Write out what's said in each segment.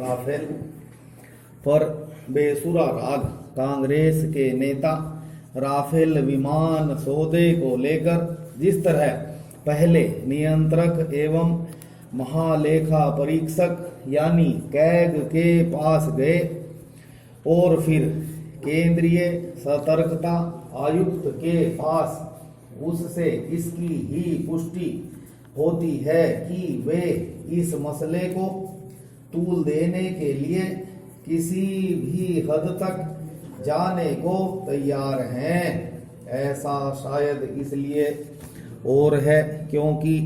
Rafale पर बेसुरा राग। कांग्रेस के नेता राफेल विमान सौदे को लेकर जिस तरह पहले नियंत्रक एवं महालेखा परीक्षक यानी कैग के पास गए और फिर केंद्रीय सतर्कता आयुक्त के पास उससे इसकी ही पुष्टि होती है कि वे इस मसले को तूल देने के लिए किसी भी हद तक जाने को तैयार हैं। ऐसा शायद इसलिए और है क्योंकि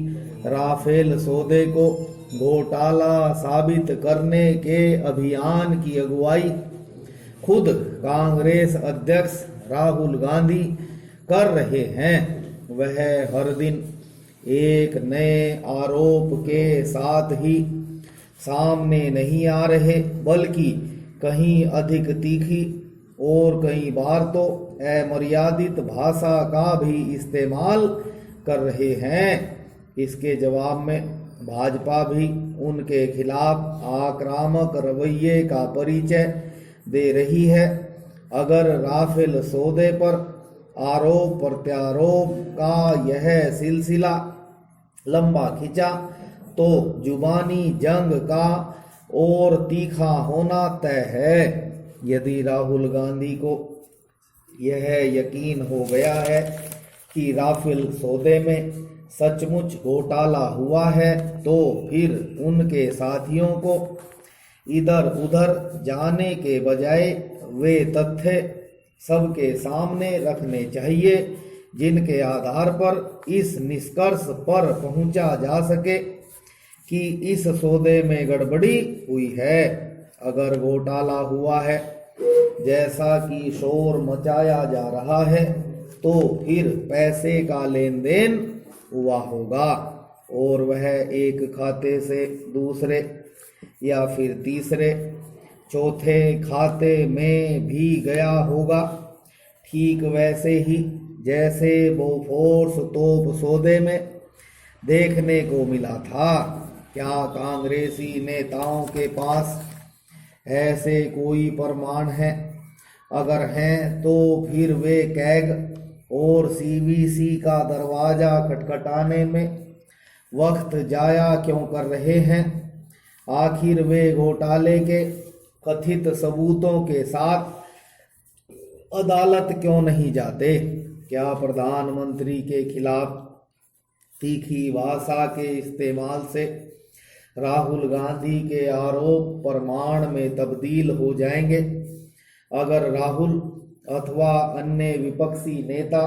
राफेल सौदे को घोटाला साबित करने के अभियान की अगुवाई खुद कांग्रेस अध्यक्ष राहुल गांधी कर रहे हैं। वह हर दिन एक नए आरोप के साथ ही सामने नहीं आ रहे, बल्कि कहीं अधिक तीखी और कई बार तो अमर्यादित भाषा का भी इस्तेमाल कर रहे हैं। इसके जवाब में भाजपा भी उनके खिलाफ आक्रामक रवैये का परिचय दे रही है। अगर राफेल सौदे पर आरोप प्रत्यारोप का यह सिलसिला लंबा खिंचा तो जुबानी जंग का और तीखा होना तय है। यदि राहुल गांधी को यह यकीन हो गया है कि राफेल सौदे में सचमुच घोटाला हुआ है तो फिर उनके साथियों को इधर उधर जाने के बजाय वे तथ्य सबके सामने रखने चाहिए जिनके आधार पर इस निष्कर्ष पर पहुंचा जा सके कि इस सौदे में गड़बड़ी हुई है। अगर घोटाला हुआ है जैसा कि शोर मचाया जा रहा है तो फिर पैसे का लेन देन हुआ होगा और वह एक खाते से दूसरे या फिर तीसरे चौथे खाते में भी गया होगा। ठीक वैसे ही जैसे बोफोर्स तोप सौदे में देखने को मिला था। क्या कांग्रेसी नेताओं के पास ऐसे कोई प्रमाण है? अगर हैं तो फिर वे कैग और सीवीसी का दरवाजा खटखटाने में वक्त जाया क्यों कर रहे हैं? आखिर वे घोटाले के कथित सबूतों के साथ अदालत क्यों नहीं जाते? क्या प्रधानमंत्री के खिलाफ तीखी भाषा के इस्तेमाल से राहुल गांधी के आरोप प्रमाण में तब्दील हो जाएंगे? अगर राहुल अथवा अन्य विपक्षी नेता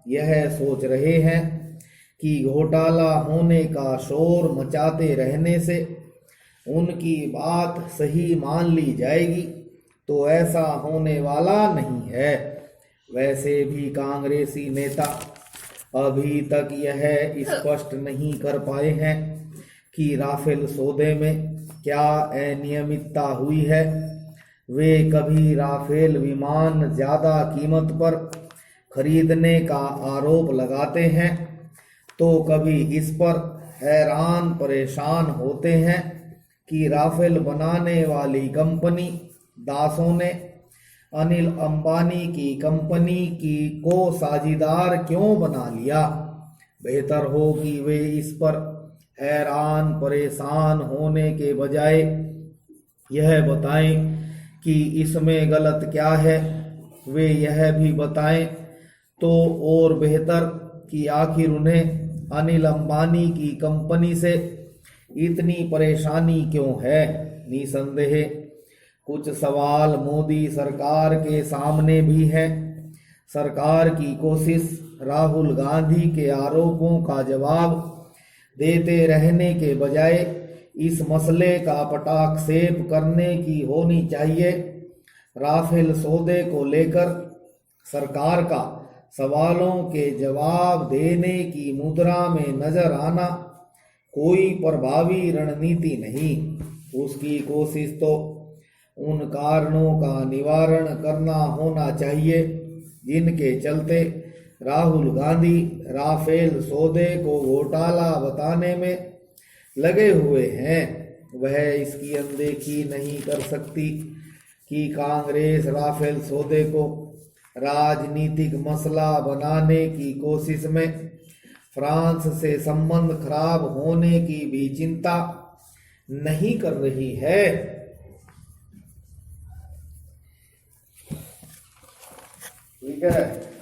यह सोच रहे हैं कि घोटाला होने का शोर मचाते रहने से उनकी बात सही मान ली जाएगी तो ऐसा होने वाला नहीं है। वैसे भी कांग्रेसी नेता अभी तक यह स्पष्ट नहीं कर पाए हैं कि राफेल सौदे में क्या अनियमितता हुई है। वे कभी राफेल विमान ज्यादा कीमत पर खरीदने का आरोप लगाते हैं तो कभी इस पर हैरान परेशान होते हैं कि राफेल बनाने वाली कंपनी दासों ने अनिल अंबानी की कंपनी को साझीदार क्यों बना लिया। बेहतर हो कि वे इस पर हैरान परेशान होने के बजाय यह बताएं कि इसमें गलत क्या है। वे यह भी बताएं तो और बेहतर कि आखिर उन्हें अनिल अंबानी की कंपनी से इतनी परेशानी क्यों है। निसंदेह कुछ सवाल मोदी सरकार के सामने भी हैं। सरकार की कोशिश राहुल गांधी के आरोपों का जवाब देते रहने के बजाय इस मसले का पटाक्षेप करने की होनी चाहिए। राफेल सौदे को लेकर सरकार का सवालों के जवाब देने की मुद्रा में नजर आना कोई प्रभावी रणनीति नहीं। उसकी कोशिश तो उन कारणों का निवारण करना होना चाहिए जिनके चलते राहुल गांधी राफेल सौदे को घोटाला बताने में लगे हुए हैं। वह इसकी अनदेखी नहीं कर सकती कि कांग्रेस राफेल सौदे को राजनीतिक मसला बनाने की कोशिश में फ्रांस से संबंध खराब होने की भी चिंता नहीं कर रही है। ठीक है।